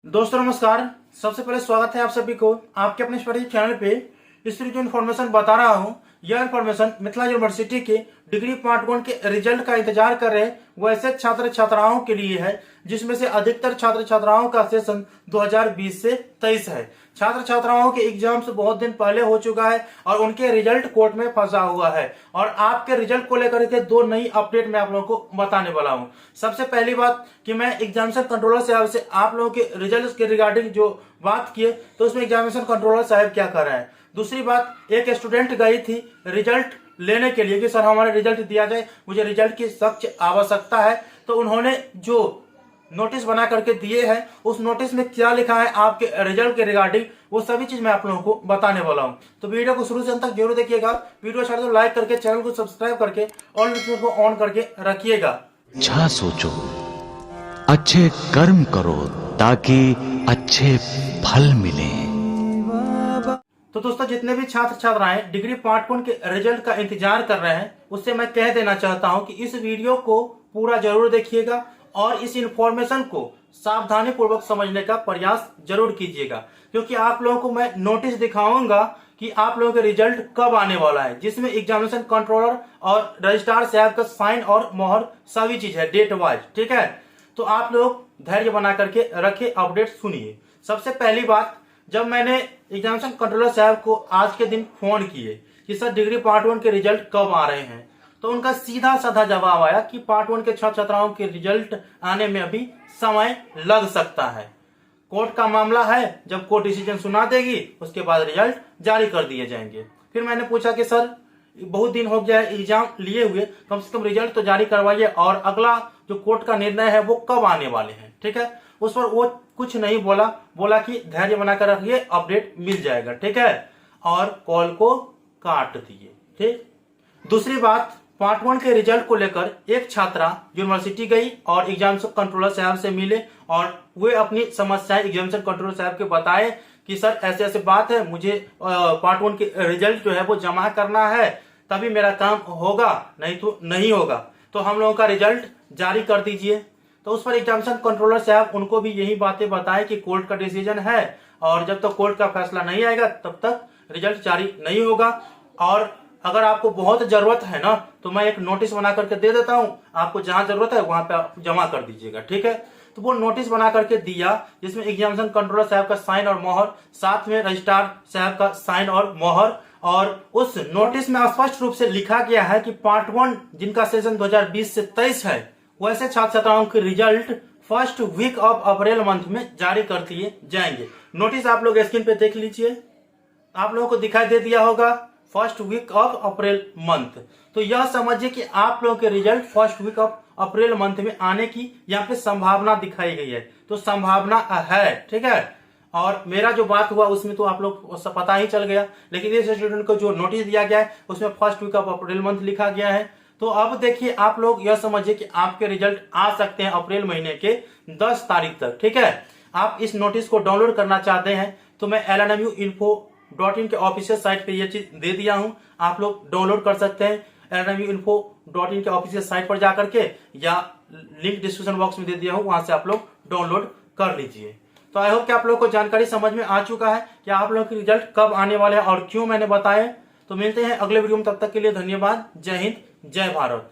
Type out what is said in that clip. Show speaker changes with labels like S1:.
S1: दोस्तों नमस्कार। सबसे पहले स्वागत है आप सभी को आपके अपने स्टडी चैनल पे। इस जो इन्फॉर्मेशन बता रहा हूँ यह इन्फॉर्मेशन मिथिला यूनिवर्सिटी के डिग्री पार्ट 1 के रिजल्ट का इंतजार कर रहे वैसे छात्र छात्राओं के लिए है, जिसमें से अधिकतर छात्र छात्राओं का सेशन 2020 से 23 है। छात्र छात्राओं के एग्जाम्स बहुत दिन पहले हो चुका है और उनके रिजल्ट कोर्ट में फंसा हुआ है और आपके रिजल्ट को लेकर के दो नई अपडेट मैं आप लोगों को बताने वाला हूं। सबसे पहली बात कि मैं एग्जामिनेशन कंट्रोलर साहब से आप लोगों के रिजल्ट के रिगार्डिंग जो बात किए तो उसमें एग्जामिनेशन कंट्रोलर साहब क्या कर रहे हैं। दूसरी बात, एक स्टूडेंट गई थी रिजल्ट लेने के लिए कि सर हमारा रिजल्ट दिया जाए, मुझे रिजल्ट की सख्त आवश्यकता है। तो उन्होंने जो नोटिस बना करके दिए हैं उस नोटिस में क्या लिखा है आपके रिजल्ट के रिगार्डिंग वो सभी चीज मैं आप लोगों को बताने वाला हूं। तो वीडियो को शुरू से अंत तक जरूर देखिएगा। वीडियो अच्छा तो लाइक करके चैनल को सब्सक्राइब करके ऑल नोटिफिकेशन को ऑन करके रखिएगा।
S2: अच्छा सोचो, अच्छे कर्म करो ताकि अच्छे फल मिले।
S1: तो दोस्तों जितने भी छात्र छात्राएं डिग्री पार्ट 1 के रिजल्ट का इंतजार कर रहे हैं उससे मैं कह देना चाहता हूं कि इस वीडियो को पूरा जरूर देखिएगा और इस इंफॉर्मेशन को सावधानी पूर्वक समझने का प्रयास जरूर कीजिएगा, क्योंकि आप लोगों को मैं नोटिस दिखाऊंगा कि आप लोगों के रिजल्ट कब आने वाला है, जिसमें एग्जामिनेशन कंट्रोलर और रजिस्ट्रार साहब का साइन और मोहर सभी चीज है डेट वाइज। ठीक है, तो आप लोग धैर्य बना करके रखे, अपडेट सुनिए। सबसे पहली बात, जब मैंने एग्जामिनेशन कंट्रोलर साहब को आज के दिन फोन किए कि सर डिग्री पार्ट 1 के रिजल्ट कब आ रहे हैं, तो उनका सीधा साधा जवाब आया कि पार्ट 1 के छात्र छात्राओं के रिजल्ट आने में अभी समय लग सकता है। कोर्ट का मामला है, जब कोर्ट डिसीजन सुना देगी उसके बाद रिजल्ट जारी कर दिए जाएंगे। फिर मैंने पूछा कि सर बहुत दिन हो गया एग्जाम लिए हुए, कम से कम रिजल्ट तो जारी करवाइए और अगला जो कोर्ट का निर्णय है वो कब आने वाले हैं। ठीक है, उस पर वो कुछ नहीं बोला कि धैर्य बनाकर रखिए, अपडेट मिल जाएगा। ठीक है, और कॉल को काट दिए। ठीक, दूसरी बात, पार्ट 1 के रिजल्ट को लेकर एक छात्रा यूनिवर्सिटी गई और एग्जामिनेशन कंट्रोलर साहब से मिले और वे अपनी समस्याएं एग्जामिनेशन कंट्रोलर साहब के बताए कि सर ऐसे ऐसे बात है, मुझे पार्ट 1 के रिजल्ट जो है वो जमा करना है, तभी मेरा काम होगा, नहीं तो नहीं होगा, तो हम लोगों का रिजल्ट जारी कर दीजिए। तो उस पर एग्जामिनेशन कंट्रोलर साहब उनको भी यही बातें बताए कि कोर्ट का डिसीजन है और जब तक कोर्ट का फैसला नहीं आएगा तब तक रिजल्ट जारी नहीं होगा, और अगर आपको बहुत जरूरत है ना तो मैं एक नोटिस बना करके दे देता हूं, आपको जहां जरूरत है वहां पे आप जमा कर दीजिएगा। ठीक है, तो वो नोटिस बना करके दिया जिसमें एग्जामिनेशन कंट्रोलर साहब का साइन और मोहर, साथ में रजिस्ट्रार साहब का साइन और मोहर, और उस नोटिस में स्पष्ट रूप से लिखा गया है कि पार्ट 1 जिनका सेशन 2020 से 23 है वैसे छात्र छात्राओं के result first week of April month में जारी कर दिए जाएंगे। नोटिस आप लोग स्क्रीन पे देख लीजिए, आप लोगों को दिखाई दे दिया होगा first week of April month. तो यह समझिए कि आप लोगों के result first week of April month में आने की यहाँ पे संभावना दिखाई गई है, तो संभावना है। ठीक है, और मेरा जो बात हुआ उसमें तो आप लोग पता ही चल गया, लेकिन इस स्टूडेंट को जो नोटिस दिया गया है उसमें first week of April month लिखा गया है। तो अब देखिए आप लोग यह समझिए कि आपके रिजल्ट आ सकते हैं अप्रैल महीने के 10 तारीख तक। ठीक है, आप इस नोटिस को डाउनलोड करना चाहते हैं तो मैं lnmuinfo.in के ऑफिशियल साइट पे ये चीज दे दिया हूं, आप लोग डाउनलोड कर सकते हैं lnmuinfo.in के ऑफिशियल साइट पर जाकर के, या लिंक डिस्क्रिप्शन बॉक्स में दे दिया हूं, वहां से आप लोग डाउनलोड कर लीजिए। तो आई होप कि आप लोग को जानकारी समझ में आ चुका है कि आप लोगों के रिजल्ट कब आने वाले हैं और क्यों मैंने बताए। तो मिलते हैं अगले वीडियो में, तब तक के लिए धन्यवाद। जय हिंद, जय भारत।